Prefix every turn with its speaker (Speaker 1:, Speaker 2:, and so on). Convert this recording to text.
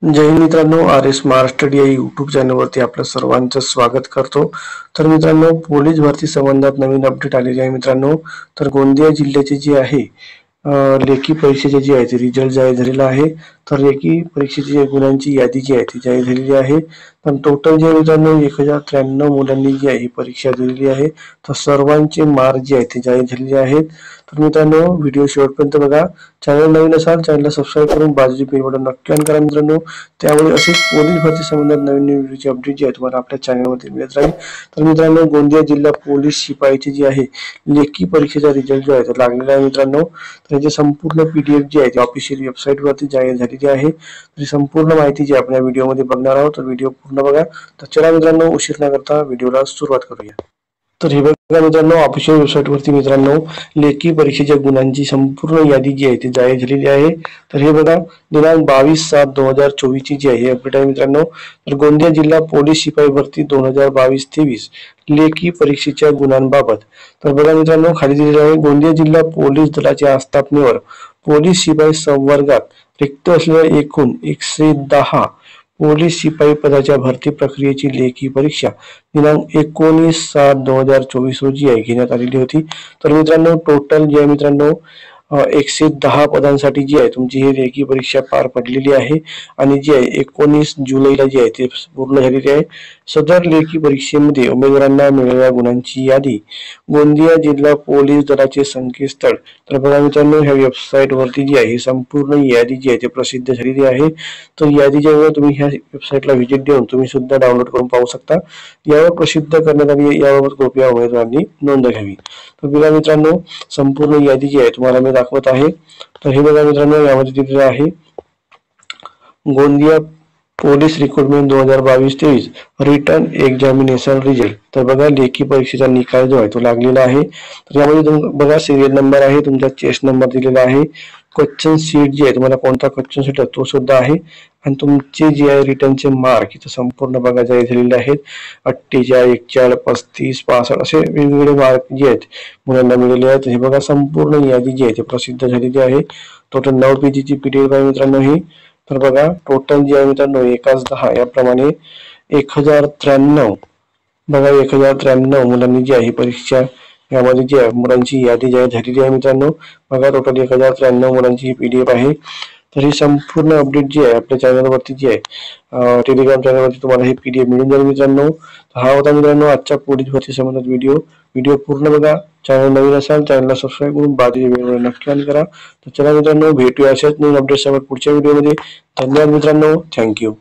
Speaker 1: जय हिंद मित्रांनो, RS महाराष्ट्र या YouTube चॅनलवरती आपलं सर्वांचं स्वागत करतो। तर मित्रांनो, पोलीस भरती संबंधात नवीन अपडेट आलेली आहे मित्रांनो। तर गोंदिया जिल्ह्याचे जे आहे लेखी परीक्षेचे जे आहे रिझल्ट जाहीर झालेला आहे। तर लेखी परीक्षेची गुणांची यादी जी आहे ती जाहीर झालेली आहे। पण टोटल जे मित्रांनो 1093 मुलांनी जी आहे ही परीक्षा दिलेली आहे। तर सर्वांचे मार्क जे आहेत ते जाहीर झालेले आहेत। तर मित्रांनो, व्हिडिओ शेवटपर्यंत बघा। चॅनल नवीन असाल चॅनलला सबस्क्राईब करून बाजूची बेल बटन नक्की ऑन करा मित्रांनो। त्यामुळे असेच पोलीस भरती संबंधात नवीन व्हिडिओची अपडेट जी आहे तुम्हाला आपल्या चॅनलवरती मिळत राहील। तर मित्रांनो, गोंदिया जिल्हा पोलीस शिपाईची जी आहे लेखी परीक्षेचा रिझल्ट जो आहे तो लागलेला आहे मित्रांनो। त्याची संपूर्ण PDF जी आहे ती ऑफिशियल वेबसाईटवरती जाहीर झालेली आहे। तर संपूर्ण माहिती जी आपण या व्हिडिओमध्ये बघणार आहोत, तर व्हिडिओ पूर्ण बघा। तर चला मित्रांनो, उशीर न करता व्हिडिओला सुरुवात करूया। तर हे बघा मित्रांनो, ऑफिशियल वेबसाईटवरती मित्रांनो लेखी परीक्षेच्या गुणांची संपूर्ण यादी जी आहे ती जाहीर झालेली आहे। तर हे बघा, दिनांक 22/7/2024 ची जी आहे अपडेट आहे मित्रांनो। तर गोंदिया जिल्हा पोलीस शिपाई भरती 2022-23 लेखी परीक्षेच्या गुणांबाबत। तर बघा मित्रांनो, खाली दिलेले आहे गोंदिया जिल्हा पोलीस दलाच्या आस्थापनेवर पोलीस शिपाई संवर्गात रिक्त असलेल्या एकूण 110 पोलीस शिपाई पदाच्या भरती प्रक्रियेची लेखी परीक्षा दिनांक 19/7/2024 रोजी घेण्यात आलेली होती। तर मित्रांनो, टोटल जे आहे मित्रांनो 110 पदांसाठी जी आहे तुमची ही लेखी परीक्षा पार पडलेली आहे आणि जी आहे 19 जुलैला जी आहे ती पूर्ण झालेली आहे। सदर लेखी परीक्षेमध्ये उमेदवारांना मिळालेल्या गुणांची यादी गोंदिया जिल्हा पोलीस दलाचे संकेतस्थळ। तर बघा मित्रांनो, ह्या वेबसाईट वरती जी आहे ही संपूर्ण यादी जी आहे ती प्रसिद्ध झालेली आहे। तर यादीच्या तुम्ही ह्या वेबसाईटला व्हिजिट देऊन तुम्ही सुद्धा डाउनलोड करून पाहू शकता। यावर प्रसिद्ध करण्यात आली याबाबत कृपया उमेदवारांनी नोंद घ्यावी। तर बघा मित्रांनो, संपूर्ण यादी जी आहे तुम्हाला मी दाखवत आहे। तर हे बघा मित्रांनो, यामध्ये दिलेलं आहे Gondia police recruitment 2022-23 written examination result. तर बघा, लेखी परीक्षेचा निकाल जो आहे तो लागलेला आहे। तर यामध्ये बघा सिरियल नंबर आहे, तुमचा चेस्ट नंबर दिलेला आहे, क्वेश्चन सीट जी आहे तुम्हाला कोणता क्वेश्चन सीट तो सुद्धा आहे आणि तुमचे जे आहे रिटर्नचे मार्क इथं संपूर्ण बघा जाहीर झालेले आहेत। 48, 41, 35, 65 असे वेगवेगळे मार्क जे आहेत मुलांना मिळाले आहेत। हे बघा, संपूर्ण यादी जी आहे ती प्रसिद्ध झालेली आहे। टोटल 9 पेजीची PDF आहे मित्रांनो ही। तर बघा, टोटल जे आहे मित्रांनो 1/10 याप्रमाणे 1093 बघा 1093 मुलांनी जी आहे परीक्षा यामध्ये जी आहे मुलांची यादी जाहीर झालेली आहे मित्रांनो। बघा, टोटल 1093 मुलांची ही PDF आहे। तर ही संपूर्ण अपडेट जी आहे आपल्या चॅनलवरती जी आहे टेलिग्राम चॅनलवरती तुम्हाला ही PDF मिळून जाईल मित्रांनो। हा होता मित्रांनो आजच्या पोलीस भरती संबंधित व्हिडिओ पूर्ण बघा। चॅनल नवीन असाल चॅनलला सबस्क्राईब करून बाजूच्या बेल बटन नक्की ऑन करा। तर चला मित्रांनो, भेटूया अशाच नवीन अपडेट्स सोबत पुढच्या व्हिडिओमध्ये। धन्यवाद मित्रांनो, थँक्यू।